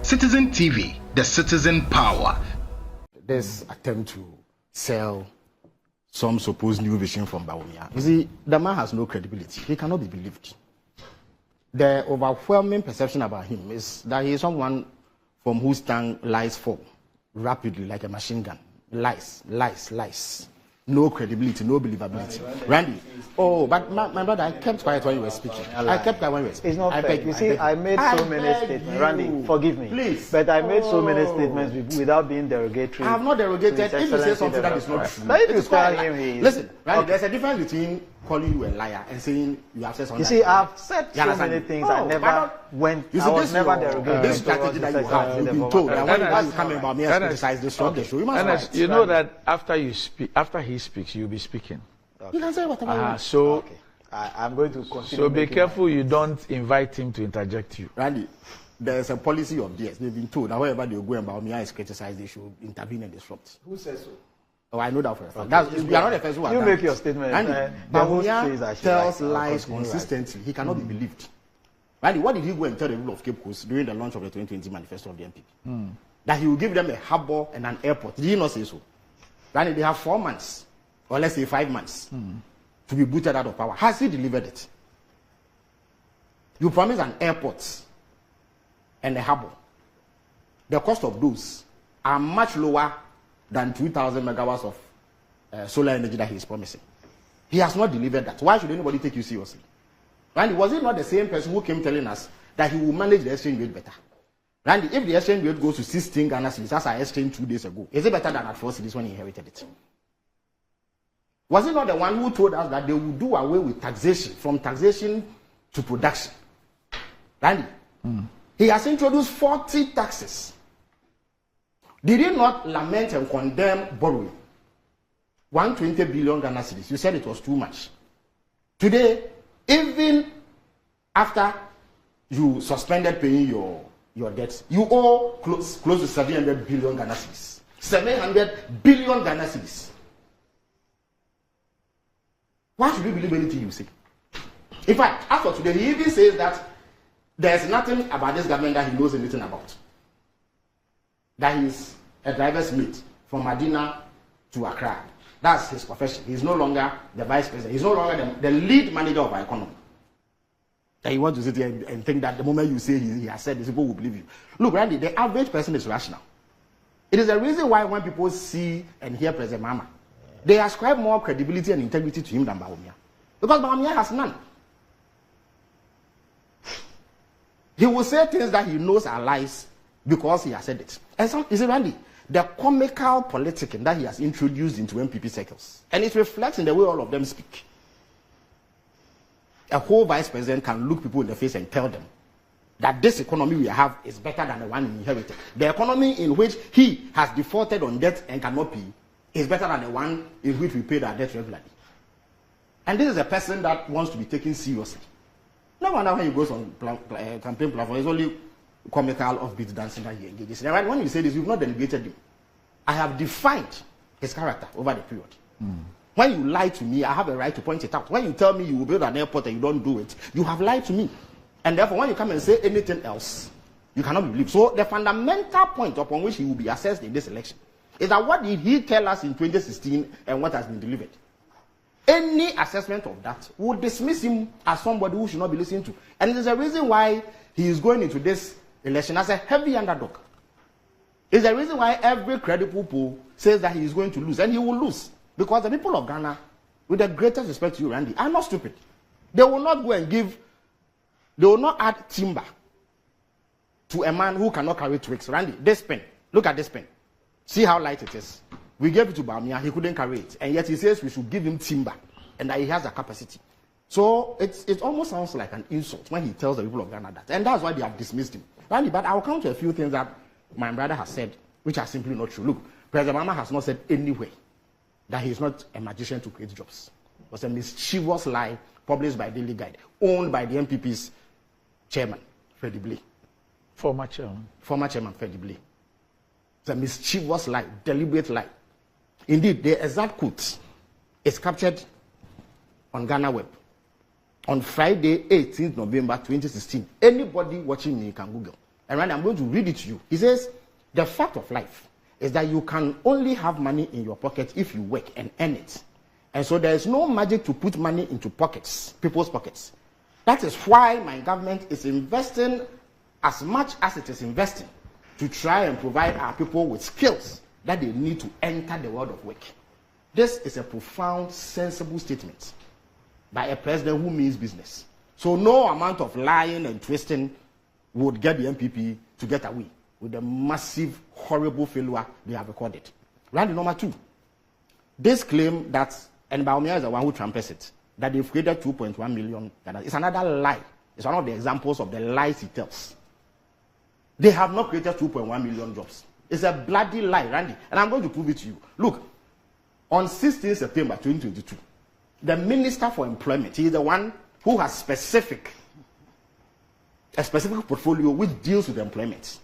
Citizen TV, the citizen power. This attempt to sell some supposed new vision from Bawumia. You see, the man has no credibility. He cannot be believed. The overwhelming perception about him is that he is someone from whose tongue lies fall rapidly like a machine gun. Lies, lies, lies. No credibility, no believability. Randy, oh, but my brother, I kept quiet when you were speaking. I kept quiet when you were speaking. It's not fair. You see, I made so many statements. Randy, forgive me. Please. But I made so many statements without being derogatory. I have not derogated. If you say something that is not true. But if you tell him he is... Listen, Randy, there's a difference between calling you a liar and saying you have said something. You see, I've said so many things. I never went. I was never derogated. This strategy that you have, you've been told that when you come about me and criticize this show, you must. You know that after you speak, after he speaks, you'll be speaking. You can say whatever you want. So, I'm going to continue. So be careful you don't invite him to interject you. Randy, there's a policy of theirs. They've been told that wherever they go and Bawumia is criticized, they should intervene and disrupt. Who says so? Oh, I know that for a fact. You are not the first one. You make your statement. Randy, Bawumia tells lies consistently. He cannot be believed. Randy, what did he go and tell the rule of Cape Coast during the launch of the 2020 manifesto of the NPP? That he will give them a harbour and an airport. Did he not say so? Randy, they have 4 months, or let's say 5 months, to be booted out of power. Has he delivered it? You promise an airport and a harbour. The cost of those are much lower than 2,000 megawatts of solar energy that he is promising. He has not delivered that. Why should anybody take you seriously? Randy, was it not the same person who came telling us that he will manage the exchange rate better? Randy, if the exchange rate goes to 16 Ghana cedis, as I exchanged 2 days ago, is it better than at 4 cedis when he inherited it? Was it not the one who told us that they will do away with taxation, from taxation to production? Randy, he has introduced 40 taxes. Did he not lament and condemn borrowing? 120 billion Ghana cedis. You said it was too much. Today, even after you suspended paying your debts, you owe close to 700 billion Ghana cedis. 700 billion Ghana cedis. Why should we believe anything you say? In fact, after today, he even says that there's nothing about this government that he knows anything about. That he's a driver's mate from Medina to Accra. That's his profession. He's no longer the vice president. He's no longer the lead manager of our economy. That you want to sit here and think that the moment you say he has said this, people will believe you. Look, Randy, the average person is rational. It is the reason why when people see and hear President Mama, they ascribe more credibility and integrity to him than Bawumia. Because Bawumia has none. He will say things that he knows are lies because he has said it. And some, you see, Randy, the comical politicking that he has introduced into MPP circles, and it reflects in the way all of them speak. A whole vice president can look people in the face and tell them that this economy we have is better than the one he inherited. The economy in which he has defaulted on debt and cannot pay is better than the one in which we paid our debt regularly. And this is a person that wants to be taken seriously. No wonder when he goes on campaign platform, it's only comical offbeat dancing that he engages. And when you say this, you've not delegated him. I have defined his character over the period. When you lie to me, I have a right to point it out. When you tell me you will build an airport and you don't do it, you have lied to me. And therefore, when you come and say anything else, you cannot be believed. So the fundamental point upon which he will be assessed in this election is that what did he tell us in 2016 and what has been delivered? Any assessment of that would dismiss him as somebody who should not be listened to. And there's a reason why he is going into this election as a heavy underdog. It's the reason why every credible poll says that he is going to lose, and he will lose. Because the people of Ghana, with the greatest respect to you, Randy, are not stupid. They will not go and they will not add timber to a man who cannot carry twigs. Randy, this pen, look at this pen. See how light it is. We gave it to Bawumia, he couldn't carry it. And yet he says we should give him timber, and that he has a capacity. So it almost sounds like an insult when he tells the people of Ghana that. And that's why they have dismissed him. Randy, but I'll come to a few things that my brother has said, which are simply not true. Look, President Mama has not said anywhere that he is not a magician to create jobs. It was a mischievous lie published by Daily Guide, owned by the MPP's chairman, Freddie Blay. Former chairman. Former chairman, Freddie Blay. It's a mischievous lie, deliberate lie. Indeed, the exact quote is captured on Ghana Web on Friday, 18th November 2016. Anybody watching me can Google. And Randy, I'm going to read it to you. He says, the fact of life is that you can only have money in your pocket if you work and earn it. And so there is no magic to put money into pockets, people's pockets. That is why my government is investing as much as it is investing to try and provide our people with skills that they need to enter the world of work. This is a profound, sensible statement by a president who means business. So no amount of lying and twisting would get the MPP to get away with the massive, horrible failure they have recorded. Randy, number 2. This claim that, and Bawumia is the one who trumpets it, that they've created 2.1 million. It's another lie. It's one of the examples of the lies he tells. They have not created 2.1 million jobs. It's a bloody lie, Randy. And I'm going to prove it to you. Look, on 16 September 2022, the Minister for Employment, he is the one who has a specific portfolio which deals with employment.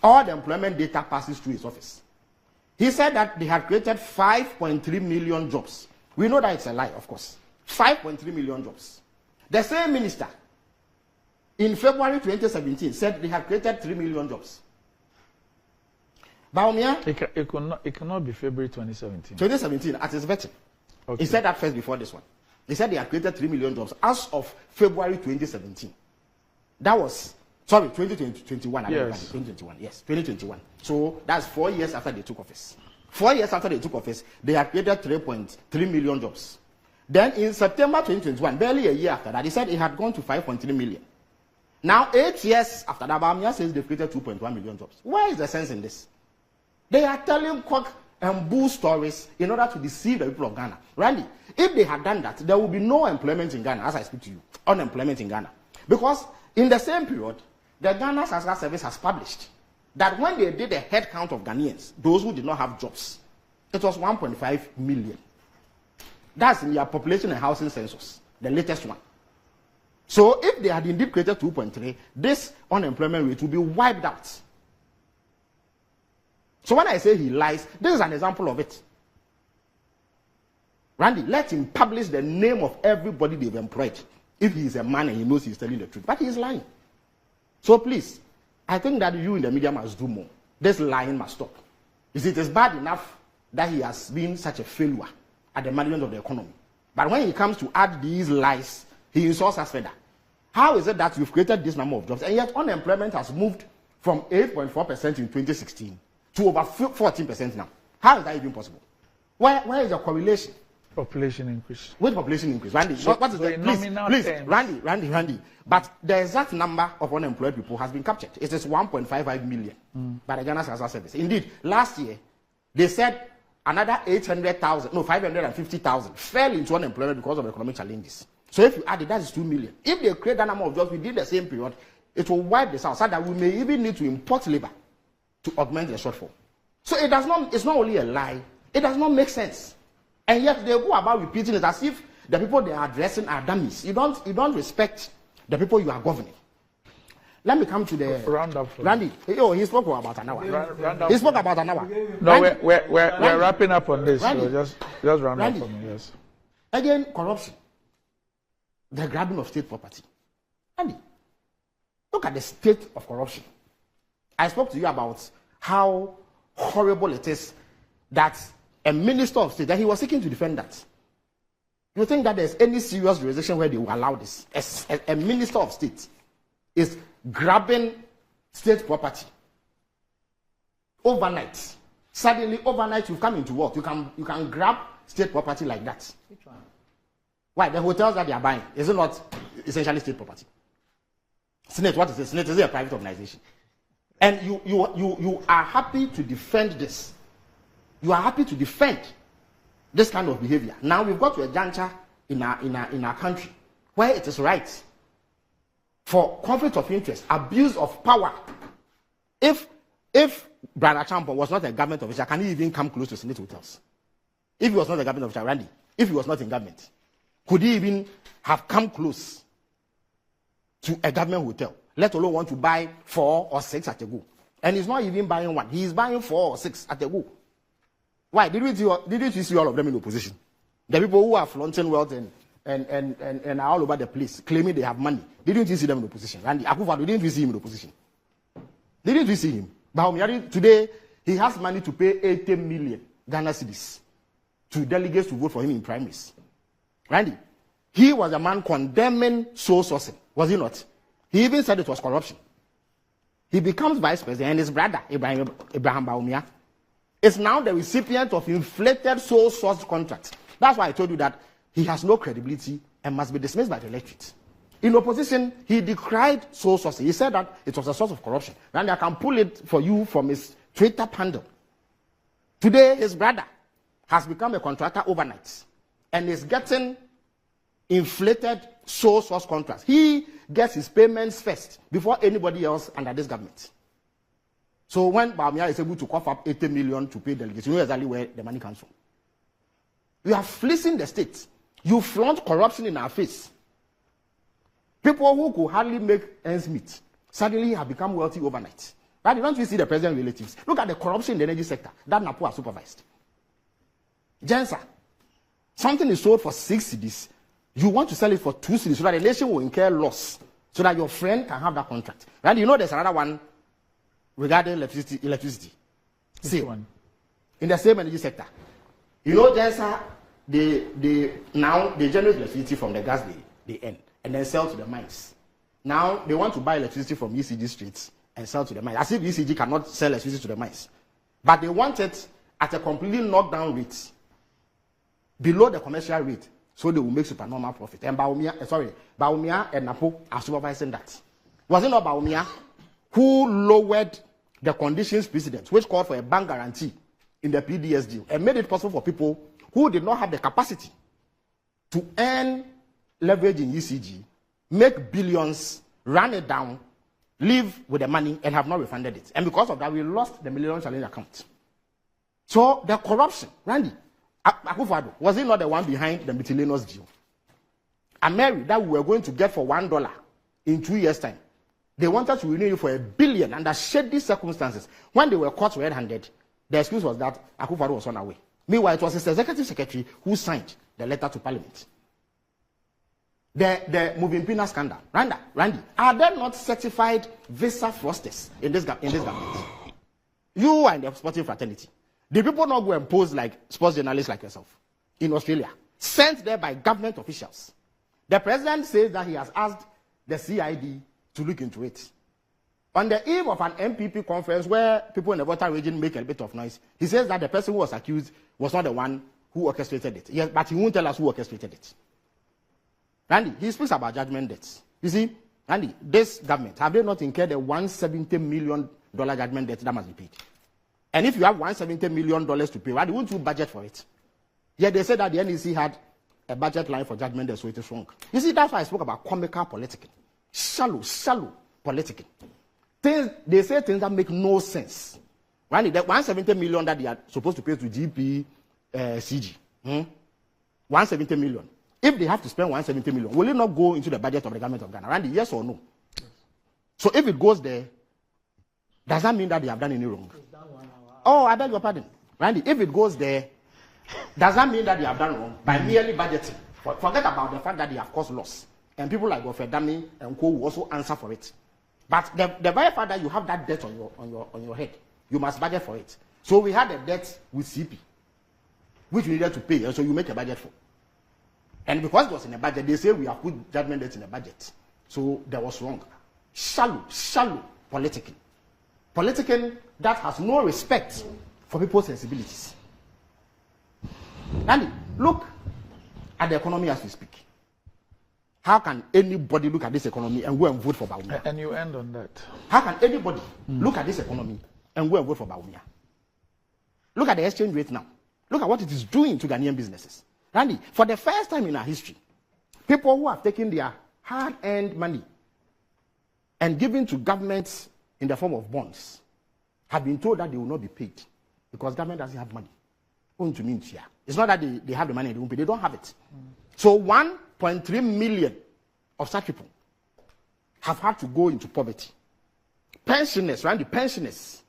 All the employment data passes through his office. He said that they had created 5.3 million jobs. We know that it's a lie, of course. 5.3 million jobs. The same minister, in February 2017, said they had created 3 million jobs. Bawumia? It cannot be February 2017. 2017, at his vetting. Okay. He said that first before this one. He said they had created 3 million jobs as of February 2017. That was, 2021. Yes. 2021, yes, 2021. So that's 4 years after they took office. 4 years after they took office, they had created 3.3 million jobs. Then in September 2021, barely a year after that, he said it had gone to 5.3 million. Now, 8 years after that, Bawumia says they've created 2.1 million jobs. Where is the sense in this? They are telling cock and bull stories in order to deceive the people of Ghana. Randy, if they had done that, there would be no employment in Ghana, as I speak to you. Unemployment in Ghana. Because in the same period, the Ghana Statistical Service has published that when they did the head count of Ghanaians, those who did not have jobs, it was 1.5 million. That's in their population and housing census, the latest one. So if they had indeed created 2.3, this unemployment rate would be wiped out. So when I say he lies, this is an example of it. Randy, let him publish the name of everybody they've employed. If he is a man and he knows he's telling the truth. But he's lying. So please, I think that you in the media must do more. This lying must stop. You see, it is bad enough that he has been such a failure at the management of the economy. But when he comes to add these lies, he insults us further. How is it that you've created this number of jobs and yet unemployment has moved from 8.4% in 2016 to over 14% now? How is that even possible? Where is the correlation? Population increase. With population increase, Randy. So, what is the please, Randy. But the exact number of unemployed people has been captured. It is 1.55 million by the Ghana Statistical Service. Indeed, last year they said another 550,000 fell into unemployment because of economic challenges. So if you add it, that is 2 million. If they create that number of jobs within the same period, it will wipe this out so that we may even need to import labor to augment the shortfall. So it does not. It's not only a lie. It does not make sense. And yet they go about repeating it as if the people they are addressing are dummies. You don't respect the people you are governing. Let me come to the round up. Randy. He spoke about an hour. He spoke about an hour. No, we're wrapping up on this. Randy, so just round up for me. Yes. Again, corruption. The grabbing of state property. Randy, look at the state of corruption. I spoke to you about how horrible it is that a minister of state, that he was seeking to defend that. You think that there's any serious jurisdiction where they will allow this? A minister of state is grabbing state property overnight. Suddenly, overnight, you come into work. You can grab state property like that. Which one? Why? The hotels that they are buying, is it not essentially state property? Senate, what is it? Senate is a private organization. And you are happy to defend this. You are happy to defend this kind of behavior. Now we've got to a juncture in our country where it is right for conflict of interest, abuse of power. If Brother Champo was not a government official, can he even come close to Senate hotels? If he was not a government official, Randy, if he was not in government, could he even have come close to a government hotel, let alone want to buy 4 or 6 at a go? And he's not even buying one. He is buying 4 or 6 at a go. Why? Didn't you see all of them in opposition? The people who are flaunting wealth and are all over the place, claiming they have money. Didn't you see them in opposition? Randy Akufo-Addo, didn't you see him in opposition? Didn't you see him? Bawumia, today, he has money to pay 80 million Ghana cedis to delegates to vote for him in primaries. Randy, he was a man condemning soul sourcing, was he not? He even said it was corruption. He becomes vice president, and his brother, Abraham Bawumia, is now the recipient of inflated soul sourced contracts. That's why I told you that he has no credibility and must be dismissed by the electorate. In opposition, he decried soul sourcing. He said that it was a source of corruption. And I can pull it for you from his Twitter handle. Today, his brother has become a contractor overnight and is getting inflated soul source contracts. He gets his payments first before anybody else under this government. So when Bawumia is able to cough up 80 million to pay delegates, you know exactly where the money comes from. You are fleecing the state. You flaunt corruption in our face. People who could hardly make ends meet suddenly have become wealthy overnight. Right? Don't you see the president's relatives? Look at the corruption in the energy sector that NAPO has supervised. Gensa, something is sold for 6 cedis. You want to sell it for 2 cedis so that the nation will incur loss, so that your friend can have that contract. Right? You know there's another one regarding electricity. See, one in the same energy sector. You know, Gensa, they generate electricity from the gas they earn and then sell to the mines. Now they want to buy electricity from ECG streets and sell to the mines. As if ECG cannot sell electricity to the mines. But they want it at a completely knockdown rate, below the commercial rate, so they will make supernormal profit. And Bawumia and NAPO are supervising that. Was it not Bawumia who lowered the conditions precedent, which called for a bank guarantee in the PDS deal, and made it possible for people who did not have the capacity to earn leverage in ECG, make billions, run it down, live with the money, and have not refunded it. And because of that, we lost the Millennium Challenge account. So the corruption, Randy, Akufo-Addo, was he not the one behind the miscellaneous deal? A Mary that we were going to get for $1 in 2 years' time. They wanted to renew you for $1 billion under shady circumstances. When they were caught red-handed, the excuse was that Akufo-Addo was on away. Meanwhile, it was his executive secretary who signed the letter to Parliament. The moving Pina scandal. Randy, are there not certified visa fraudsters in this government? You are in the sporting fraternity. The people not go and pose like sports journalists like yourself in Australia, sent there by government officials. The president says that he has asked the CID to look into it. On the eve of an MPP conference where people in the water region make a bit of noise, he says that the person who was accused was not the one who orchestrated it. Yes, but he won't tell us who orchestrated it. Randy, he speaks about judgment debts. You see, Randy, this government, have they not incurred a $170 million judgment debt that must be paid? And if you have $170 million to pay, why wouldn't you budget for it? Yeah, they said that the NEC had a budget line for judgment debt, so it is wrong. You see, that's why I spoke about comical politicking. Shallow politicking. They say things that make no sense. Randy, that $170 million that they are supposed to pay to GP, CG, 170 million. If they have to spend 170 million, will it not go into the budget of the government of Ghana? Randy, yes or no? So if it goes there, does that mean that they have done any wrong? Oh, I beg your pardon. Randy, if it goes there, does that mean that they have done wrong by merely budgeting? Forget about the fact that they have caused loss. And people like Ofedami and Co will also answer for it. But the very fact that you have that debt on your head, you must budget for it. So we had a debt with CP, which we needed to pay, and so you make a budget for. And because it was in a budget, they say we have put judgment debts in a budget. So that was wrong. Shallow politicking. Politicking that has no respect for people's sensibilities. Andy, look at the economy as we speak. How can anybody look at this economy and go and vote for Bawumia? And you end on that. How can anybody look at this economy and go and vote for Bawumia? Look at the exchange rate now. Look at what it is doing to Ghanaian businesses. Randy, for the first time in our history, people who have taken their hard-earned money and given to governments in the form of bonds have been told that they will not be paid because government doesn't have money. It's not that they have the money and they won't pay. They don't have it. So 1.3 million of such people have had to go into poverty. Pensioners, Randy, pensioners.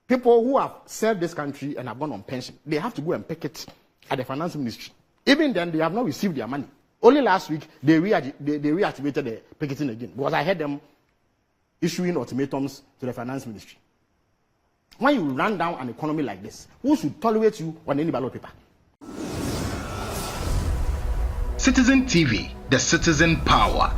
People who have served this country and have gone on pension, they have to go and pick it at the finance ministry. Even then, they have not received their money. Only last week, they reactivated the picketing again. Because I heard them issuing ultimatums to the finance ministry. When you run down an economy like this, who should tolerate you on any ballot paper? Citizen TV, the citizen power.